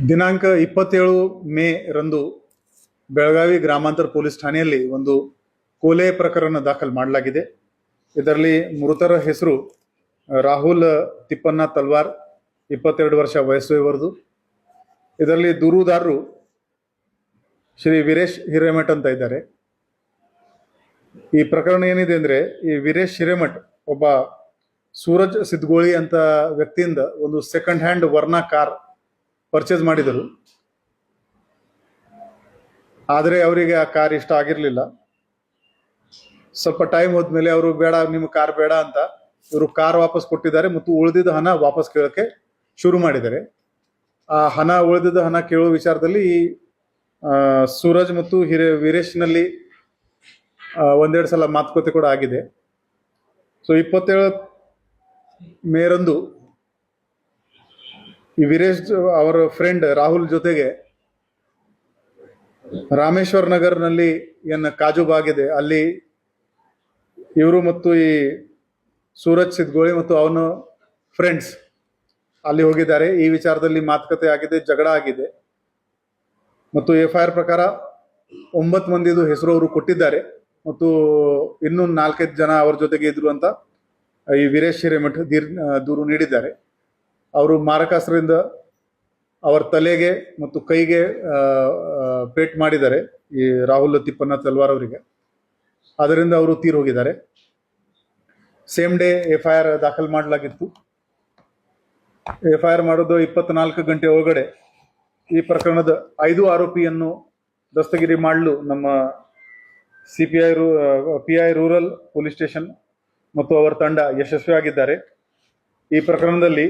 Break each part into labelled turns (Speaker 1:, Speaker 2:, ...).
Speaker 1: ದಿನಾಂಕ 27 ಮೇ ರಂದು ಬೆಳಗಾವಿ ಗ್ರಾಮಾಂತರ ಪೊಲೀಸ್ ಠಾಣೆಯಲ್ಲಿ ಒಂದು ಕೊಲೆ ಪ್ರಕರಣ ದಾಖಲು ಮಾಡಲಾಗಿದೆ. ಇದರಲ್ಲಿ ಮೃತರ ಹೆಸರು ರಾಹುಲ್ ತಿಪ್ಪಣ್ಣ ತಲ್ವಾರ್, 22 ವರ್ಷ ವಯಸ್ಸು ಇವರದು. ಇದರಲ್ಲಿ ದೂರುದಾರರು ಶ್ರೀ ವೀರೇಶ್ ಹಿರೇಮಠ್ ಅಂತ ಇದ್ದಾರೆ. ಈ ಪ್ರಕರಣ ಏನಿದೆ ಅಂದ್ರೆ, ಈ ವೀರೇಶ್ ಹಿರೇಮಠ್ ಒಬ್ಬ ಸೂರಜ್ ಸಿದ್ಗೋಳಿ ಅಂತ ವ್ಯಕ್ತಿಯಿಂದ ಒಂದು second hand Verna car purchase ಮಾಡಿದರು. ಆದರೆ ಅವರಿಗೆ ಆ ಕಾರ್ ಇಷ್ಟ ಆಗಿರಲಿಲ್ಲ. ಸ್ವಲ್ಪ ಟೈಮ್ ಹೋದ್ಮೇಲೆ ಅವರು ಬೇಡ, ನಿಮ್ಮ ಕಾರ್ ಬೇಡ ಅಂತ ಇವರು ಕಾರ್ ವಾಪಸ್ ಕೊಟ್ಟಿದ್ದಾರೆ ಮತ್ತು ಉಳಿದಿದ್ದ ಹಣ ವಾಪಸ್ ಕೇಳೋಕೆ ಶುರು ಮಾಡಿದ್ದಾರೆ. ಆ ಉಳಿದಿದ್ದ ಹಣ ಕೇಳುವ ವಿಚಾರದಲ್ಲಿ ಸೂರಜ್ ಮತ್ತು ವೀರೇಶ್ನಲ್ಲಿ ಒಂದೆರಡು ಸಲ ಮಾತುಕತೆ ಕೂಡ ಆಗಿದೆ. ಸೊ 27 ಮೇರಂದು ಈ ವೀರೇಶ್ ಅವರ ಫ್ರೆಂಡ್ ರಾಹುಲ್ ಜೊತೆಗೆ ರಾಮೇಶ್ವರ್ ನಗರ್ನಲ್ಲಿ ಕಾಜು ಬಾಗ್ ಇದೆ, ಅಲ್ಲಿ ಇವರು ಮತ್ತು ಈ ಸೂರಜ್ ಸಿದ್ಗೋಳಿ ಮತ್ತು ಅವನ ಫ್ರೆಂಡ್ಸ್ ಅಲ್ಲಿ ಹೋಗಿದ್ದಾರೆ. ಈ ವಿಚಾರದಲ್ಲಿ ಮಾತುಕತೆ ಆಗಿದೆ, ಜಗಳ ಆಗಿದೆ ಮತ್ತು FIR ಪ್ರಕಾರ 9 ಮಂದಿದು ಹೆಸರು ಅವರು ಕೊಟ್ಟಿದ್ದಾರೆ ಮತ್ತು ಇನ್ನೂ 4-5 ಜನ ಅವ್ರ ಜೊತೆಗೆ ಇದ್ರು ಅಂತ ಈ ವೀರೇಶ್ ಹಿರೇಮಠ್ ದೂರು ನೀಡಿದ್ದಾರೆ. ಅವರು ಮಾರಕಾಸ್ತ್ರದಿಂದ ಅವರ ತಲೆಗೆ ಮತ್ತು ಕೈಗೆ ಪೇಟ್ ಮಾಡಿದ್ದಾರೆ ಈ ರಾಹುಲ್ ತಿಪ್ಪಣ್ಣ ತಲ್ವಾರ್ ಅವರಿಗೆ. ಅದರಿಂದ ಅವರು ತೀರ್ ಹೋಗಿದ್ದಾರೆ. ಸೇಮ್ ಡೇ FIR ದಾಖಲು ಮಾಡಲಾಗಿತ್ತು. FIR ಮಾಡೋದು 24 ಗಂಟೆ ಒಳಗಡೆ ಈ ಪ್ರಕರಣದ 5 ಆರೋಪಿಯನ್ನು ದಸ್ತಗಿರಿ ಮಾಡಲು ನಮ್ಮ PI ರೂರಲ್ ಪೊಲೀಸ್ ಸ್ಟೇಷನ್ ಮತ್ತು ಅವರ ತಂಡ ಯಶಸ್ವಿಯಾಗಿದ್ದಾರೆ. ಈ ಪ್ರಕರಣದಲ್ಲಿ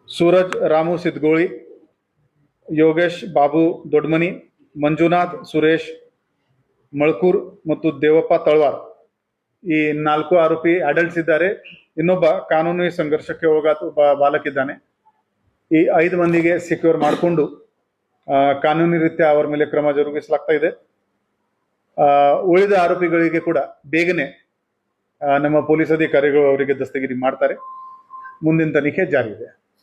Speaker 1: ಸೂರಜ್ ರಾಮು ಸಿದ್ಗೋಳಿ, ಯೋಗೇಶ್ ಬಾಬು ದೊಡ್ಮನಿ, ಮಂಜುನಾಥ್ ಸುರೇಶ್ ಮಳ್ಕೂರ್ ಮತ್ತು ದೇವಪ್ಪ ತಳವಾರ್ ಈ 4 ಆರೋಪಿ ಅಡಲ್ಟ್ಸ್ ಇದ್ದಾರೆ. ಇನ್ನೊಬ್ಬ ಕಾನೂನು ಸಂಘರ್ಷಕ್ಕೆ ಒಳಗಾದ ಒಬ್ಬ ಬಾಲಕಿದ್ದಾನೆ. ಈ 5 ಮಂದಿಗೆ ಸೆಕ್ಯೂರ್ ಮಾಡಿಕೊಂಡು ಕಾನೂನಿ ರೀತ್ಯ ಅವರ ಮೇಲೆ ಕ್ರಮ ಜರುಗಿಸಲಾಗ್ತಾ ಇದೆ. ಉಳಿದ ಆರೋಪಿಗಳಿಗೆ ಕೂಡ ಬೇಗನೆ ನಮ್ಮ ಪೊಲೀಸ್ ಅಧಿಕಾರಿಗಳು ಅವರಿಗೆ ದಸ್ತಗಿರಿ ಮಾಡ್ತಾರೆ. ಮುಂದಿನ ತನಿಖೆ ಜಾರಿ ಇದೆ.